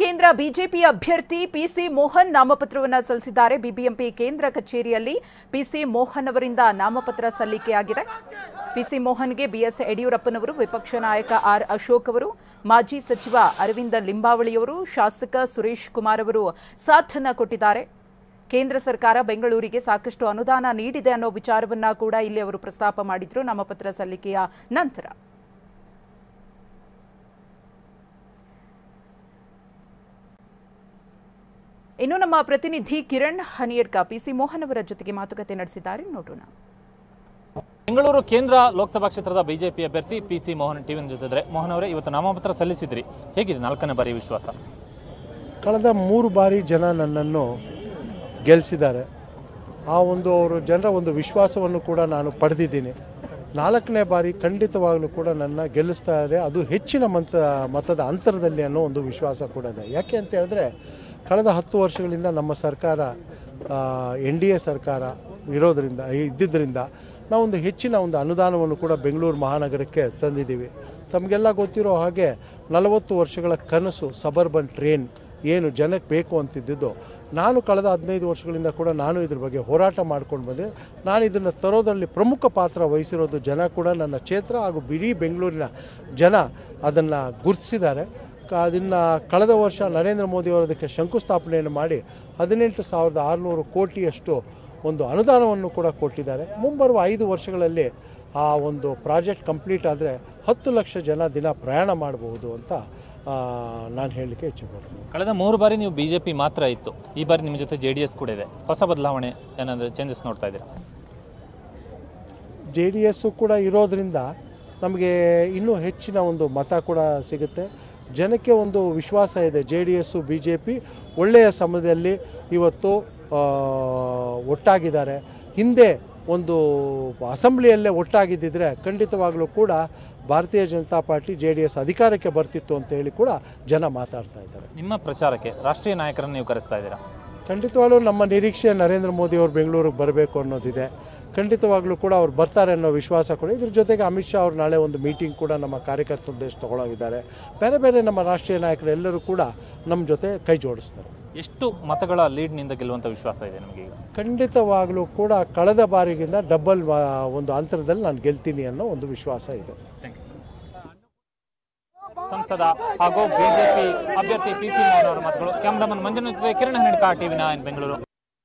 ಕೇಂದ್ರ ಬಿಜೆಪಿ ಅಭ್ಯರ್ಥಿ ಪಿಸಿ ಮೋಹನ್ ನಾಮಪತ್ರವನ್ನು ಸಲ್ಲಿಸಿದ್ದಾರೆ. ಬಿಬಿಎಂಪಿ ಕೇಂದ್ರ ಕಚೇರಿಯಲ್ಲಿ ಪಿಸಿ ಮೋಹನ್ ಅವರಿಂದ ನಾಮಪತ್ರ ಸಲ್ಲಿಕೆಯಾಗಿದೆ. ಪಿಸಿ ಮೋಹನ್ಗೆ ಬಿಎಸ್ ಯಡಿಯೂರಪ್ಪನವರು, ವಿಪಕ್ಷ ನಾಯಕ ಆರ್ ಅಶೋಕ್ ಅವರು, ಮಾಜಿ ಸಚಿವ ಅರವಿಂದ ಲಿಂಬಾವಳಿಯವರು, ಶಾಸಕ ಸುರೇಶ್ ಕುಮಾರ್ ಅವರು ಸಾಥನ್ನ ಕೊಟ್ಟಿದ್ದಾರೆ. ಕೇಂದ್ರ ಸರ್ಕಾರ ಬೆಂಗಳೂರಿಗೆ ಸಾಕಷ್ಟು ಅನುದಾನ ನೀಡಿದೆ ಅನ್ನೋ ವಿಚಾರವನ್ನ ಕೂಡ ಇಲ್ಲಿ ಅವರು ಪ್ರಸ್ತಾಪ ಮಾಡಿದ್ರು ನಾಮಪತ್ರ ಸಲ್ಲಿಕೆಯ ನಂತರ. ಇನ್ನು ನಮ್ಮ ಪ್ರತಿನಿಧಿ ಕಿರಣ್ ಹನಿಯಡ್ಕ ಪಿಸಿ ಮೋಹನ್ ಅವರ ಜೊತೆಗೆ ಮಾತುಕತೆ ನಡೆಸಿದ್ದಾರೆ, ನೋಡೋಣ. ಬೆಂಗಳೂರು ಕೇಂದ್ರ ಲೋಕಸಭಾ ಕ್ಷೇತ್ರದ ಬಿಜೆಪಿ ಅಭ್ಯರ್ಥಿ ಪಿಸಿ ಮೋಹನ್ ಟಿವಿ ಜೊತೆ. ಮೋಹನ್ ಅವರೇ, ಇವತ್ತು ನಾಮಪತ್ರ ಸಲ್ಲಿಸಿದ್ರಿ, ಹೇಗಿದೆ 4ನೇ ಬಾರಿ ವಿಶ್ವಾಸ? ಕಳೆದ 3 ಬಾರಿ ಜನ ನನ್ನನ್ನು ಗೆಲ್ಲಿಸಿದ್ದಾರೆ. ಆ ಅವರು ಜನರ ವಿಶ್ವಾಸವನ್ನು ಕೂಡ ನಾನು ಪಡೆದಿದ್ದೀನಿ. 4ನೇ ಬಾರಿ ಖಂಡಿತವಾಗಲೂ ಕೂಡ ನನ್ನ ಗೆಲ್ಲಿಸ್ತಾರೆ, ಅದು ಹೆಚ್ಚಿನ ಮತದ ಅಂತರದಲ್ಲಿ ಅನ್ನೋ ವಿಶ್ವಾಸ ಕೂಡ ಇದೆ. ಯಾಕೆ ಅಂತ ಹೇಳಿದ್ರೆ, ಕಳೆದ 10 ವರ್ಷಗಳಿಂದ ನಮ್ಮ ಸರ್ಕಾರ NDA ಸರ್ಕಾರ ಇದ್ದಿದ್ದರಿಂದ ನಾವು ಹೆಚ್ಚಿನ ಅನುದಾನವನ್ನು ಕೂಡ ಬೆಂಗಳೂರು ಮಹಾನಗರಕ್ಕೆ ತಂದಿದ್ದೀವಿ. ತಮಗೆಲ್ಲ ಗೊತ್ತಿರೋ ಹಾಗೆ 40 ವರ್ಷಗಳ ಕನಸು ಸಬರ್ಬನ್ ಟ್ರೈನ್ ಏನು ಜನಕ್ಕೆ ಬೇಕು ಅಂತಿದ್ದು, ನಾನು ಕಳೆದ 15 ವರ್ಷಗಳಿಂದ ಕೂಡ ನಾನು ಇದ್ರ ಬಗ್ಗೆ ಹೋರಾಟ ಮಾಡ್ಕೊಂಡು ಬಂದೆ. ನಾನು ಇದನ್ನು ತರೋದರಲ್ಲಿ ಪ್ರಮುಖ ಪಾತ್ರ ವಹಿಸಿರೋದು ಜನ ಕೂಡ, ನನ್ನ ಕ್ಷೇತ್ರ ಹಾಗೂ ಇಡೀ ಬೆಂಗಳೂರಿನ ಜನ ಅದನ್ನು ಗುರುತಿಸಿದ್ದಾರೆ. ಅದನ್ನು ಕಳೆದ ವರ್ಷ ನರೇಂದ್ರ ಮೋದಿ ಅವರು ಅದಕ್ಕೆ ಶಂಕುಸ್ಥಾಪನೆಯನ್ನು ಮಾಡಿ 18,600 ಕೋಟಿಯಷ್ಟು ಅನುದಾನವನ್ನು ಕೂಡ ಕೊಟ್ಟಿದ್ದಾರೆ. ಮುಂಬರುವ 5 ವರ್ಷಗಳಲ್ಲಿ ಆ ಪ್ರಾಜೆಕ್ಟ್ ಕಂಪ್ಲೀಟ್ ಆದರೆ 10 ಲಕ್ಷ ಜನ ದಿನ ಪ್ರಯಾಣ ಮಾಡಬಹುದು ಅಂತ ನಾನು ಹೇಳಲಿಕ್ಕೆ ಇಚ್ಛೆಪಡ್ತೀನಿ. ಕಳೆದ 3 ಬಾರಿ ನೀವು ಬಿಜೆಪಿ ಮಾತ್ರ ಇತ್ತು, ಈ ಬಾರಿ ನಿಮ್ಮ ಜೊತೆ JDS ಕೂಡ ಇದೆ. ಹೊಸ ಬದಲಾವಣೆ ಏನಾದರೂ ಚೇಂಜಸ್ ನೋಡ್ತಾ ಇದ್ದೀರಾ? JDS ಕೂಡ ಇರೋದ್ರಿಂದ ನಮಗೆ ಇನ್ನೂ ಹೆಚ್ಚಿನ ಮತ ಕೂಡ ಸಿಗುತ್ತೆ. ಜನಕ್ಕೆ ವಿಶ್ವಾಸ ಇದೆ. JDS BJP ಒಳ್ಳೆಯ ಸಮಯದಲ್ಲಿ ಇವತ್ತು ಒಟ್ಟಾಗಿದ್ದಾರೆ. ಹಿಂದೆ ಅಸೆಂಬ್ಲಿಯಲ್ಲೇ ಒಟ್ಟಾಗಿದ್ದಿದ್ರೆ ಖಂಡಿತವಾಗಲೂ ಕೂಡ ಭಾರತೀಯ ಜನತಾ ಪಾರ್ಟಿ JDS ಅಧಿಕಾರಕ್ಕೆ ಬರ್ತಿತ್ತು ಅಂತ ಹೇಳಿ ಕೂಡ ಜನ ಮಾತಾಡ್ತಾ ಇದ್ದಾರೆ. ನಿಮ್ಮ ಪ್ರಚಾರಕ್ಕೆ ರಾಷ್ಟ್ರೀಯ ನಾಯಕರನ್ನು ನೀವು ಕರೆಸ್ತಾ ಇದ್ದೀರಾ? ಖಂಡಿತವಾಗ್ಲೂ ನಮ್ಮ ನಿರೀಕ್ಷೆ ನರೇಂದ್ರ ಮೋದಿ ಅವರು ಬೆಂಗಳೂರಿಗೆ ಬರಬೇಕು ಅನ್ನೋದಿದೆ. ಖಂಡಿತವಾಗ್ಲೂ ಕೂಡ ಅವ್ರು ಬರ್ತಾರೆ ಅನ್ನೋ ವಿಶ್ವಾಸ ಕೂಡ. ಇದ್ರ ಜೊತೆಗೆ ಅಮಿತ್ ಶಾ ಅವರು ನಾಳೆ ಮೀಟಿಂಗ್ ಕೂಡ ನಮ್ಮ ಕಾರ್ಯಕರ್ತರ ಉದ್ದೇಶ ತಗೊಳ್ಳೋಗಿದ್ದಾರೆ. ಬೇರೆ ಬೇರೆ ನಮ್ಮ ರಾಷ್ಟ್ರೀಯ ನಾಯಕರು ಎಲ್ಲರೂ ಕೂಡ ನಮ್ಮ ಜೊತೆ ಕೈ ಜೋಡಿಸ್ತಾರೆ. ಎಷ್ಟು ಮತಗಳ ಲೀಡ್ನಿಂದ ಗೆಲ್ಲುವಂಥ ವಿಶ್ವಾಸ ಇದೆ ನಿಮಗೆ? ಖಂಡಿತವಾಗ್ಲೂ ಕೂಡ ಕಳೆದ ಬಾರಿಗಿಂತ ಡಬಲ್ ಅಂತರದಲ್ಲಿ ನಾನು ಗೆಲ್ತೀನಿ ಅನ್ನೋ ವಿಶ್ವಾಸ ಇದೆ. ಸಂಸದ ಹಾಗೂ ಬಿಜೆಪಿ ಅಭ್ಯರ್ಥಿ ಪಿಸಿ ಮೋಹನ್ ಅವರ ಮಾತುಗಳು. ಕ್ಯಾಮರಾಮನ್ ಮಂಜುನಾಥ್ ಜೊತೆ ಕಿರಣ್ ಹನಿಯಡ್ಕ, TV9 ಬೆಂಗಳೂರು.